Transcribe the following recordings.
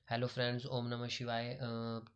Hello friends, ओम नमः शिवाय।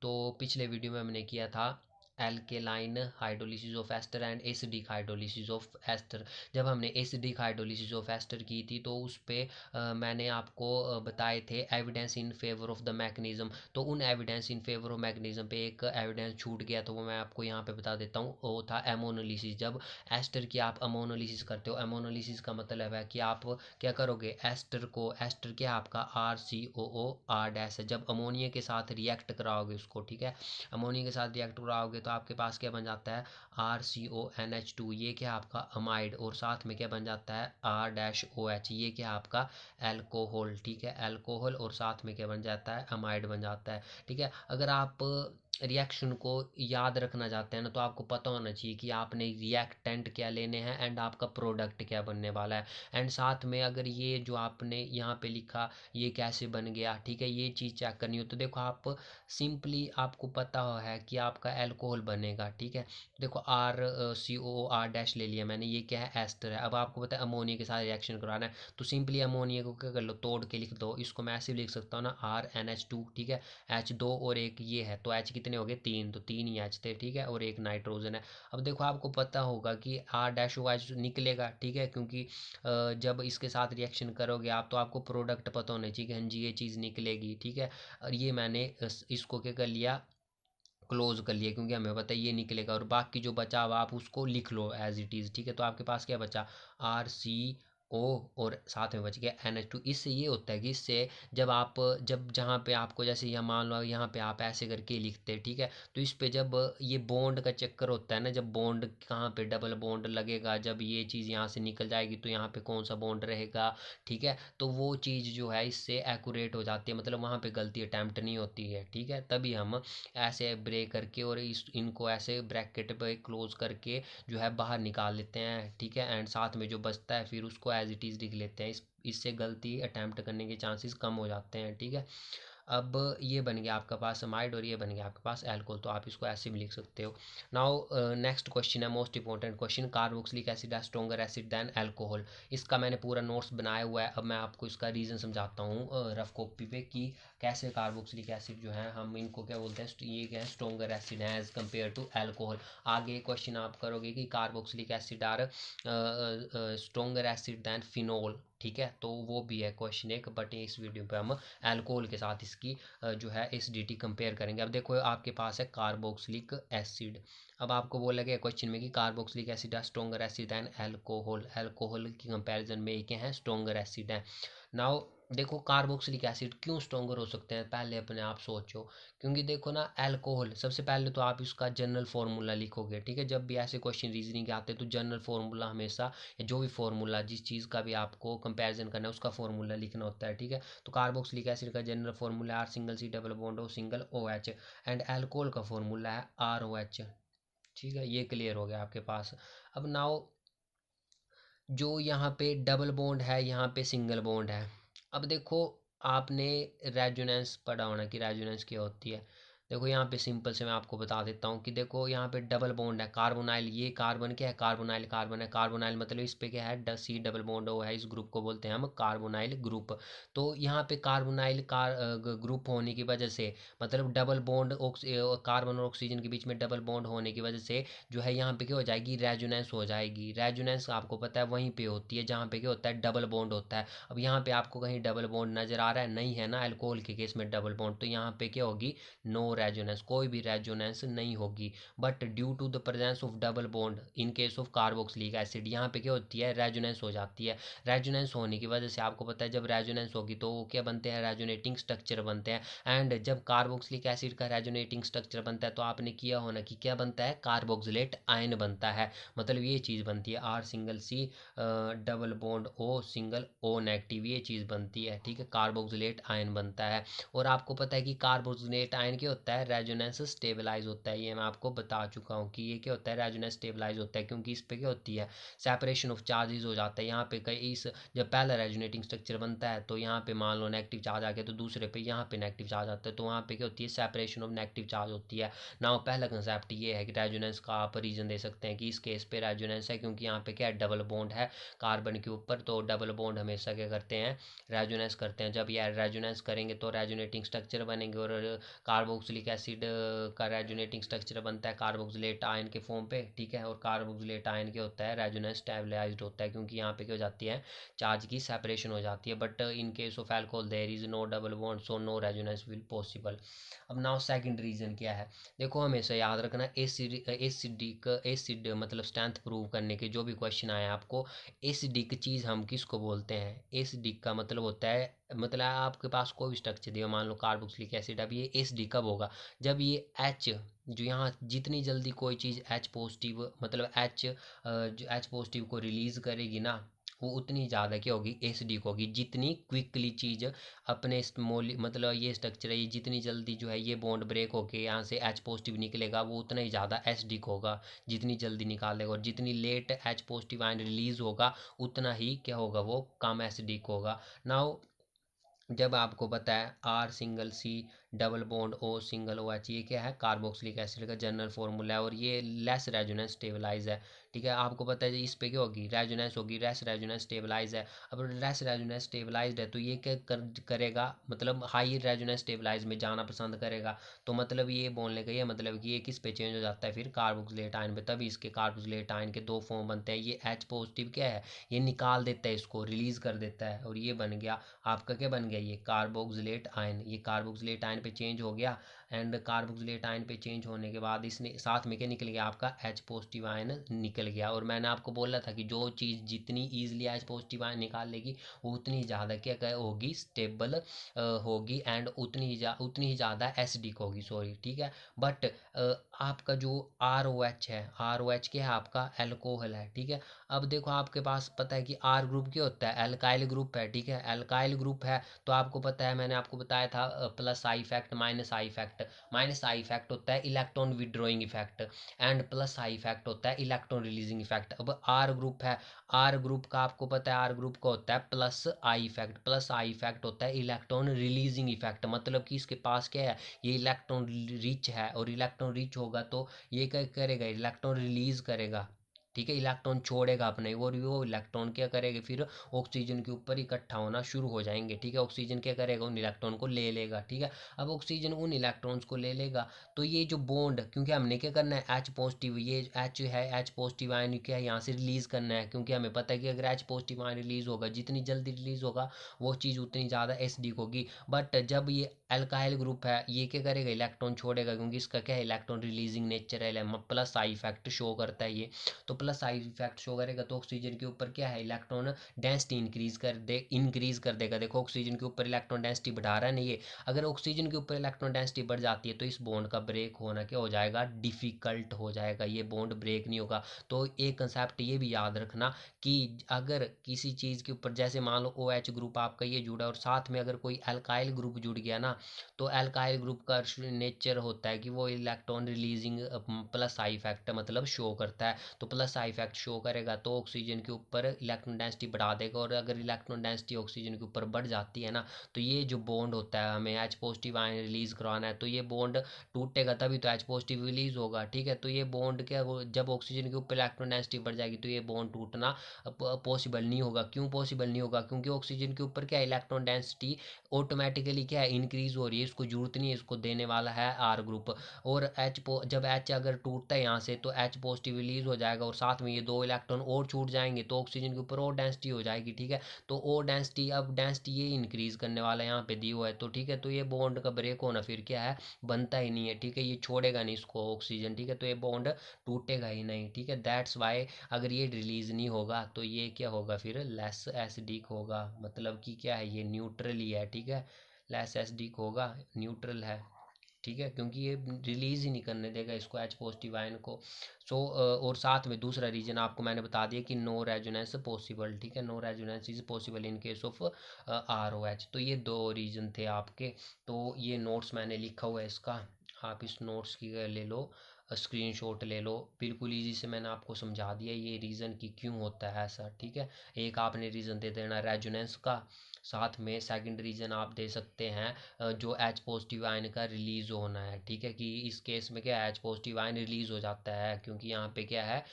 तो पिछले वीडियो में हमने किया था alkaline hydrolysis of ester and acidic hydrolysis of ester. जब हमने एसिडिक हाइड्रोलिसिस ऑफ एस्टर की थी तो उस पे मैंने आपको बताए थे evidence in favour of the mechanism. तो उन evidence in favour of mechanism पे एक एविडेंस छूट गया, तो वो मैं आपको यहाँ पे बता देता हूँ। वो था एमोनोलिसिस। जब एस्टर की आप अमोनोलिसिस करते हो, एमोनोलिसिस का मतलब है कि आप क्या करोगे, एस्टर क्या आपका RCOO R डैश है। जब अमोनिया के साथ रिएक्ट कराओगे उसको, ठीक है, अमोनिया के साथ रिएक्ट कराओगे तो आपके पास क्या बन जाता है, RCONH2। ये क्या आपका अमाइड, और साथ में क्या बन जाता है, R-OH। ये क्या आपका एल्कोहल, ठीक है, एल्कोहल, और साथ में क्या बन जाता है, अमाइड बन जाता है। ठीक है, अगर आप रिएक्शन को याद रखना चाहते हैं ना, तो आपको पता होना चाहिए कि आपने रिएक्टेंट क्या लेने हैं एंड आपका प्रोडक्ट क्या बनने वाला है। एंड साथ में अगर ये जो आपने यहाँ पे लिखा ये कैसे बन गया, ठीक है, ये चीज़ चेक करनी हो तो देखो आप सिंपली आपको पता है कि आपका अल्कोहल बनेगा। ठीक है, देखो RCOO R डैश ले लिया मैंने, ये क्या है, एस्टर है। अब आपको पता है अमोनिया के साथ रिएक्शन कराना है, तो सिंपली अमोनिया को क्या कर लो, तोड़ के लिख दो। इसको मैं ऐसे भी लिख सकता हूँ ना, RNH2। ठीक है, H2 और एक ये है, तो H कितने हो गए, तीन, तो तीन ही H थे। ठीक है, और एक नाइट्रोजन है। अब देखो आपको पता होगा कि R-OH निकलेगा, ठीक है, क्योंकि जब इसके साथ रिएक्शन करोगे आप तो आपको प्रोडक्ट पता होना चाहिए कि हाँ जी ये चीज़ निकलेगी। ठीक है, और ये मैंने इसको क्या कर लिया, क्लोज कर लिया, क्योंकि हमें पता है ये निकलेगा। और बाकी जो बचा हुआ आप उसको लिख लो एज इट इज़। ठीक है, तो आपके पास क्या बचा, RCO, और साथ में बच गया NH2। इससे ये होता है कि इससे जब जहाँ पे आपको, जैसे यहाँ मान लो यहाँ पे आप ऐसे करके लिखते हैं, ठीक है, तो इस पे जब ये बॉन्ड का चक्कर होता है ना, जब बॉन्ड कहाँ पे डबल बॉन्ड लगेगा, जब ये चीज़ यहाँ से निकल जाएगी तो यहाँ पे कौन सा बॉन्ड रहेगा, ठीक है, तो वो चीज़ जो है इससे एक्यूरेट हो जाती है, मतलब वहाँ पे गलती अटैम्प्ट नहीं होती है। ठीक है, तभी हम ऐसे ब्रेक करके और इनको ऐसे ब्रैकेट पे क्लोज करके जो है बाहर निकाल लेते हैं। ठीक है, एंड साथ में जो बचता है फिर उसको एज इट इज़ लिख लेते हैं। इससे गलती अटैम्प्ट करने के चांसेस कम हो जाते हैं। ठीक है, अब ये बन गया आपका पास अमाइड और ये बन गया आपके पास एल्कोहल, तो आप इसको ऐसे भी लिख सकते हो। नाउ नेक्स्ट क्वेश्चन है most important question, carboxylic acid है स्ट्रॉन्गर एसिड देन एल्कोहल। इसका मैंने पूरा नोट्स बनाया हुआ है। अब मैं आपको इसका रीज़न समझाता हूँ रफ कॉपी पे कि कैसे कार्बोक्सिलिक एसिड जो है हम इनको क्या बोलते हैं, ये क्या है, स्ट्रॉन्गर एसिड है एज कम्पेयर टू एल्कोहल। आगे क्वेश्चन आप करोगे कि carboxylic acid are stronger acid than phenol. ठीक है, तो वो भी है क्वेश्चन एक, बट इस वीडियो पे हम अल्कोहल के साथ इसकी जो है एसिडिटी कंपेयर करेंगे। अब देखो आपके पास है कार्बोक्सिलिक एसिड। अब आपको बोला गया क्वेश्चन में कि कार्बोक्सिलिक एसिड है stronger acid and alcohol, alcohol की कंपैरिजन में क्या है, स्ट्रॉन्गर एसिड है। नाउ देखो कार्बोक्सिलिक एसिड क्यों स्ट्रॉन्गर हो सकते हैं, पहले अपने आप सोचो। क्योंकि देखो ना, अल्कोहल सबसे पहले तो आप इसका जनरल फार्मूला लिखोगे। ठीक है, जब भी ऐसे क्वेश्चन रीजनिंग के आते हैं तो जनरल फार्मूला हमेशा, या जो भी फार्मूला जिस चीज़ का भी आपको कंपैरिजन करना है उसका फार्मूला लिखना होता है। ठीक है, तो कार्बोक्सिलिक एसिड का जनरल फार्मूला है R single C double bond O single OH, and alcohol का फार्मूला है ROH। ठीक है, ये क्लियर हो गया आपके पास। अब नाउ जो यहाँ पे डबल बॉन्ड है, यहाँ पे सिंगल बॉन्ड है। अब देखो आपने रेजोनेंस पढ़ा होना कि रेजोनेंस क्या होती है। देखो यहाँ पे सिंपल से मैं आपको बता देता हूँ कि देखो यहाँ पे डबल बॉन्ड है, कार्बोनाइल, ये कार्बन क्या है, कार्बोनाइल कार्बन है, कार्बोनाइल मतलब इस पे क्या है, C डबल बॉन्ड O है, इस ग्रुप को बोलते हैं हम कार्बोनाइल ग्रुप। तो यहाँ पे कार्बोनाइल ग्रुप होने की वजह से, मतलब डबल बॉन्ड कार्बन और ऑक्सीजन के बीच में डबल बॉन्ड होने की वजह से जो है यहाँ पे क्या हो जाएगी, रेजोनेंस हो जाएगी। रेजोनेंस आपको पता है वहीं पे होती है जहाँ पे क्या होता है, डबल बॉन्ड होता है। अब यहाँ पे आपको कहीं डबल बॉन्ड नजर आ रहा है, नहीं है ना, अल्कोहल के केस में डबल बॉन्ड, तो यहाँ पे क्या होगी, नो रेजोनेंस, कोई भी रेजोनेंस नहीं होगी। But due to the presence of double bond in case of carboxylic acid, यहाँ पे क्या होती है, रेजोनेंस हो जाती है। रेजोनेंस होने की वजह से आपको पता है जब रेजोनेंस होगी तो वो क्या बनते हैं, रेजोनेटिंग स्ट्रक्चर बनते हैं। एंड जब कार्बोक्सिलिक एसिड का रेजोनेटिंग स्ट्रक्चर बनता है तो आपने किया होना कि क्या बनता है, कार्बोक्सिलेट आयन बनता है, मतलब ये चीज़ बनती है R∪C डबल बॉन्ड O∪O ये चीज़ बनती है। ठीक है, कार्बोक्सिलेट आयन बनता है। और आपको पता है कि कार्बोक्सिलेट आयन क्या होता होता है, रेजोनेंस स्टेबलाइज होता है। ये मैं आपको बता चुका हूँ कि ये क्या होता है, रेजोनेंस स्टेबलाइज होता है, क्योंकि इस पे क्या होती है, सेपरेशन ऑफ चार्जेस हो जाता है। यहाँ पे कई इस जब पहला रेजोनेटिंग स्ट्रक्चर बनता है तो यहाँ पे मान लो नेगेटिव चार्ज आ गया, तो दूसरे पे यहाँ पे नेगेटिव चार्ज आता है, तो वहाँ पे क्या होती है, सेपरेशन ऑफ नेगेटिव चार्ज होती है ना। पहला कंसेप्ट ये है कि रेजोनेंस का आप रीजन दे सकते हैं कि इस केस पे रेजोनेंस है, क्योंकि यहाँ पे क्या है, डबल बॉन्ड है कार्बन के ऊपर, तो डबल बॉन्ड हमेशा क्या करते हैं, रेजोनेंस करते हैं। जब ये रेजोनेंस करेंगे तो रेजोनेटिंग स्ट्रक्चर बनेंगे, और कार्बोक्सिलिक एसिड का रेजोनेटिंग स्ट्रक्चर बनता है कार्बोक्सिलेट आयन के फॉर्म पे, ठीक है। और कार्बोक्सिलेट आयन क्या होता है, रेजोनेंस स्टेबलाइज्ड होता है, क्योंकि यहाँ पे क्या हो जाती है, चार्ज की सेपरेशन हो जाती है। But in case of alcohol there is no double bond, so no resonance will possible. अब नाउ सेकंड रीजन क्या है, देखो हमेशा याद रखना, एसिड मतलब स्ट्रेंथ प्रूव करने के जो भी क्वेश्चन आए आपको, एसिडिक चीज़ हम किसको बोलते हैं, एसिडिक का मतलब होता है, मतलब आपके पास कोई भी स्ट्रक्चर दिया, मान लो कार्बोक्सिलिक एसिड, अब ये एसिडिक कब होगा, जब ये एच, जो यहाँ जितनी जल्दी कोई चीज़ एच पॉजिटिव मतलब एच जो एच पॉजिटिव को रिलीज़ करेगी ना, वो उतनी ज़्यादा क्या होगी, एसिडिक होगी। जितनी क्विकली चीज़ अपने मतलब ये स्ट्रक्चर है, ये जितनी जल्दी जो है ये बॉन्ड ब्रेक होके यहाँ से एच पॉजिटिव निकलेगा, वो उतना ही ज़्यादा एसिडिक होगा, जितनी जल्दी निकालेगा। और जितनी late H positive ion release होगा, उतना ही क्या होगा, वो कम एसिडिक होगा। नाउ जब आपको पता है R single C double bond O single O H, ये क्या है, कार्बोक्सिलिक एसिड का जनरल फार्मूला है, और ये लेस रेजोनेंस स्टेबलाइज है, ठीक है। आपको पता है इस पे क्या होगी, रेजोनेंस होगी, लेस रेजोनेंस स्टेबलाइज है। अब लेस रेजोनेंस स्टेबलाइज्ड है तो ये क्या करेगा, मतलब हाई रेजोनेंस स्टेबलाइज में जाना पसंद करेगा। तो मतलब ये बोलने का ये मतलब कि ये किस पे चेंज हो जाता है, फिर कार्बोक्सिलेट आयन पे। तभी इसके कार्बोक्सिलेट आयन के दो फॉर्म बनते हैं, ये एच पॉजिटिव क्या है, ये निकाल देता है, इसको रिलीज कर देता है, और ये बन गया आपका क्या बन गया, ये कार्बोक्सिलेट आयन। ये कार्बोक्सिलेट आयन पे चेंज हो गया, एंड कार्बोक्सिलेट आयन पे चेंज होने के बाद इसने साथ में क्या निकल गया, आपका एच पॉजिटिव आयन निकल गया। और मैंने आपको बोला था कि जो चीज़ जितनी ईजिली एच पॉजिटिव आयन निकाल लेगी, वो उतनी ज़्यादा क्या होगी, स्टेबल होगी, एंड उतनी ही ज़्यादा एसिडिक होगी, सॉरी, ठीक है। बट आपका जो आर ओ एच है, आर ओ एच क्या है, आपका एल्कोहल है, ठीक है। अब देखो आपके पास पता है कि आर ग्रुप क्या होता है, एल्काइल ग्रुप है, ठीक है। एल्काइल ग्रुप है तो आपको पता है, मैंने आपको बताया था plus I effect minus I effect. Minus I effect होता है electron withdrawing effect, and plus I effect होता है इलेक्ट्रॉन रिलीजिंग इफेक्ट। अब आर ग्रुप है, आर ग्रुप का आपको पता है, आर ग्रुप का होता है plus I effect. Plus I effect होता है इलेक्ट्रॉन रिलीजिंग इफेक्ट, मतलब कि इसके पास क्या है, ये इलेक्ट्रॉन रिच है, और इलेक्ट्रॉन रिच होगा तो ये क्या करेगा, इलेक्ट्रॉन रिलीज करेगा, ठीक है, इलेक्ट्रॉन छोड़ेगा अपने, और वो इलेक्ट्रॉन क्या करेगा, फिर ऑक्सीजन के ऊपर इकट्ठा होना शुरू हो जाएंगे, ठीक है। ऑक्सीजन क्या करेगा, उन इलेक्ट्रॉन को ले लेगा, ठीक है। अब ऑक्सीजन उन इलेक्ट्रॉन्स को ले लेगा, तो ये जो बॉन्ड, क्योंकि हमने क्या करना है, एच पॉजिटिव, ये एच है, एच पॉजिटिव आयन क्या है, यहाँ से रिलीज करना है, क्योंकि हमें पता है कि अगर एच पॉजिटिव आयन रिलीज होगा, जितनी जल्दी रिलीज होगा वो चीज़ उतनी ज़्यादा एसिडिक होगी। बट जब ये अल्काइल ग्रुप है, ये क्या करेगा, इलेक्ट्रॉन छोड़ेगा, क्योंकि इसका क्या है, इलेक्ट्रॉन रिलीजिंग नेचर है, प्लस आई इफेक्ट शो करता है ये। तो प्लस आई इफेक्ट शो करेगा तो ऑक्सीजन के ऊपर क्या है, इलेक्ट्रॉन डेंसिटी इंक्रीज कर देगा। देखो ऑक्सीजन के ऊपर इलेक्ट्रॉन डेंसिटी बढ़ा रहा है ना ये, अगर ऑक्सीजन के ऊपर इलेक्ट्रॉन डेंसिटी बढ़ जाती है तो इस बॉन्ड का ब्रेक होना क्या हो जाएगा, डिफिकल्ट हो जाएगा, ये बॉन्ड ब्रेक नहीं होगा। तो एक कंसेप्ट ये भी याद रखना कि अगर किसी चीज़ के ऊपर, जैसे मान लो ओ एच ग्रुप आपका ये जुड़ा, और साथ में अगर कोई अल्काइल ग्रुप जुड़ गया ना, तो अल्काइल ग्रुप का नेचर होता है कि वो electron releasing plus I effect मतलब शो करता है। तो प्लस आई इफेक्ट शो करेगा तो ऑक्सीजन के ऊपर इलेक्ट्रॉन डेंसिटी बढ़ा देगा, और अगर इलेक्ट्रॉन डेंसिटी ऑक्सीजन के ऊपर बढ़ जाती है ना, तो ये जो बॉन्ड होता है, हमें एच पॉजिटिव आयन रिलीज करवाना है, तो ये बॉन्ड टूटेगा, तभी तो एच पॉजिटिव रिलीज होगा, ठीक है। तो ये बॉन्ड क्या जब ऑक्सीजन के ऊपर इलेक्ट्रॉन डेंसिटी बढ़ जाएगी तो ये बॉन्ड टूटना पॉसिबल नहीं होगा। क्यों पॉसिबल नहीं होगा, क्योंकि ऑक्सीजन के ऊपर क्या है, इलेक्ट्रॉन डेंसिटी ऑटोमेटिकली क्या है, इंक्रीज हो रही है, इसको जरूरत नहीं है, इसको देने वाला है आर ग्रुप। और जब एच अगर टूटता है यहाँ से तो एच पॉजिटिव रिलीज हो जाएगा, और साथ में ये दो इलेक्ट्रॉन और छूट जाएंगे, तो ऑक्सीजन के ऊपर और डेंसिटी हो जाएगी, ठीक है। तो और डेंसिटी, अब डेंसिटी ये इंक्रीज करने वाला है, यहाँ पे दी हुआ है, तो ठीक है। तो ये बॉन्ड का ब्रेक होना फिर क्या है, बनता ही नहीं है, ठीक है, ये छोड़ेगा नहीं इसको ऑक्सीजन, ठीक है। तो ये बॉन्ड टूटेगा ही नहीं, ठीक है। दैट्स वाई अगर ये रिलीज नहीं होगा तो ये क्या होगा, फिर लेस एसिडिक होगा, मतलब कि क्या है, ये न्यूट्रल ही है, ठीक है। लेस एसिडिक होगा, न्यूट्रल है, ठीक है, क्योंकि ये रिलीज ही नहीं करने देगा इसको, एच पॉजिटिव आयन को। सो और साथ में दूसरा रीजन आपको मैंने बता दिया कि नो रेजोनेंस पॉसिबल, ठीक है, no resonance is possible in case of R O H. तो ये दो रीजन थे आपके, तो ये नोट्स मैंने लिखा हुआ है इसका, आप इस नोट्स की ले लो, स्क्रीनशॉट ले लो। बिल्कुल ईजी से मैंने आपको समझा दिया ये रीज़न कि क्यों होता है ऐसा, ठीक है। एक आपने रीज़न दे देना रेजोनेंस का, साथ में सेकंड रीज़न आप दे सकते हैं जो एच पॉजिटिव आयन का रिलीज़ होना है, ठीक है। कि इस केस में क्या है, एच पॉजिटिव आयन रिलीज़ हो जाता है क्योंकि यहाँ पे क्या है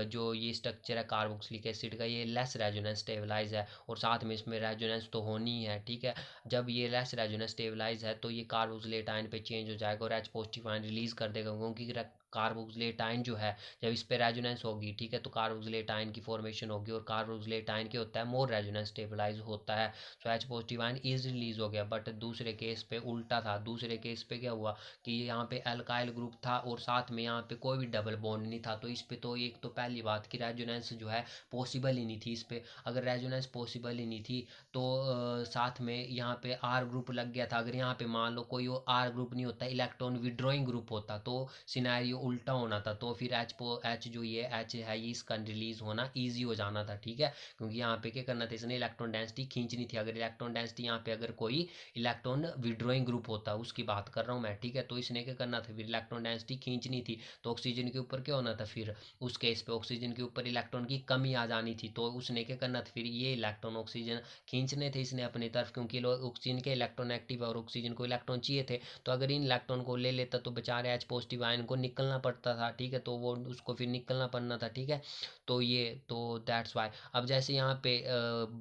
जो ये स्ट्रक्चर है कार्बोक्सिलिक एसिड का, ये लेस रेजोनेंस स्टेबलाइज है, और साथ में इसमें रेजोनेंस तो होनी ही है, ठीक है। जब ये लेस रेजोनेंस स्टेबलाइज है तो ये कार्बोक्सिलेट आयन पे चेंज हो जाएगा और एच पॉजिटिव आयन रिलीज़ कर देगा, क्योंकि कार्बोक्सिलेट आयन जो है जब इस पे रेजोनेंस होगी, ठीक है, तो कार्बोक्सिलेट आयन की फॉर्मेशन होगी, और कार्बोक्सिलेट आयन क्या होता है, मोर रेजोनेंस स्टेबलाइज होता है। So H positive ion is release हो गया। बट दूसरे केस पे उल्टा था, दूसरे केस पे क्या हुआ कि यहाँ पे अल्काइल ग्रुप था और साथ में यहाँ पे कोई भी डबल बॉन्ड नहीं था, तो इस पे तो एक तो पहली बात कि रेजोनेंस जो है पॉसिबल ही नहीं थी इस पे। अगर रेजोनेंस पॉसिबल ही नहीं थी तो साथ में यहाँ पे आर ग्रुप लग गया था। अगर यहाँ पे मान लो कोई आर ग्रुप नहीं होता, इलेक्ट्रॉन विड्रॉइंग ग्रुप होता, तो सिनेरियो उल्टा होना था, तो फिर एच जो ये एच है ये इसका रिलीज होना ईजी हो जाना था, ठीक है। क्योंकि यहाँ पे क्या करना था, इसने इलेक्ट्रॉन डेंसिटी खींचनी थी। अगर इलेक्ट्रॉन डेंसिटी यहाँ पे अगर कोई इलेक्ट्रॉन विड्रॉइंग ग्रुप होता, उसकी बात कर रहा हूँ मैं, ठीक है, तो इसने क्या करना था, फिर इलेक्ट्रॉन डेंसिटी खींचनी थी, तो ऑक्सीजन के ऊपर क्या होना था, फिर उस केस पे ऑक्सीजन के ऊपर इलेक्ट्रॉन की कमी आ जानी थी, तो उसने क्या करना था, फिर ये इलेक्ट्रॉन ऑक्सीजन खींचने थे इसने अपनी तरफ, क्योंकि ऑक्सीजन के इलेक्ट्रॉन एक्टिव है और ऑक्सीजन को इलेक्ट्रॉन चाहिए थे। तो अगर इन इलेक्ट्रॉन को ले लेता तो बेचारे एच पॉजिटिव आयन को निकलना पड़ता था, ठीक है, तो वो उसको फिर निकलना पड़ना था, ठीक है। तो ये तो दैट्स वाई। अब जैसे यहाँ पे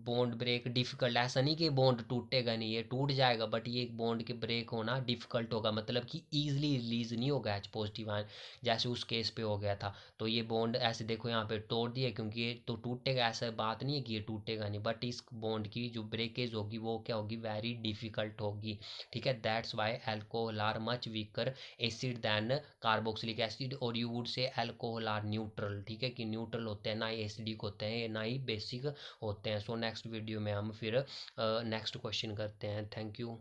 बॉन्ड ब्रेक डिफिकल्ट, ऐसा नहीं कि बॉन्ड टूटेगा नहीं, ये टूट जाएगा, बट ये बॉन्ड के ब्रेक होना डिफिकल्ट होगा, मतलब कि ईजिली रिलीज नहीं होगा एच पॉजिटिव आयन, जैसे उस केस पे हो गया था। तो ये बॉन्ड ऐसे देखो यहाँ पे तोड़ दिया, क्योंकि ये तो टूटेगा, ऐसा बात नहीं है कि ये टूटेगा नहीं, बट इस बॉन्ड की जो ब्रेकेज होगी वो क्या होगी, वेरी डिफिकल्ट होगी, ठीक है। That's why alcohol are much weaker acid than carboxylic acid, और you would say alcohol are neutral, ठीक है, कि न्यूट्रल होते हैं, ना ही एसिडिक होते हैं ना ही बेसिक होते हैं। सो नेक्स्ट वीडियो में हम फिर नेक्स्ट क्वेश्चन करते हैं। Thank you.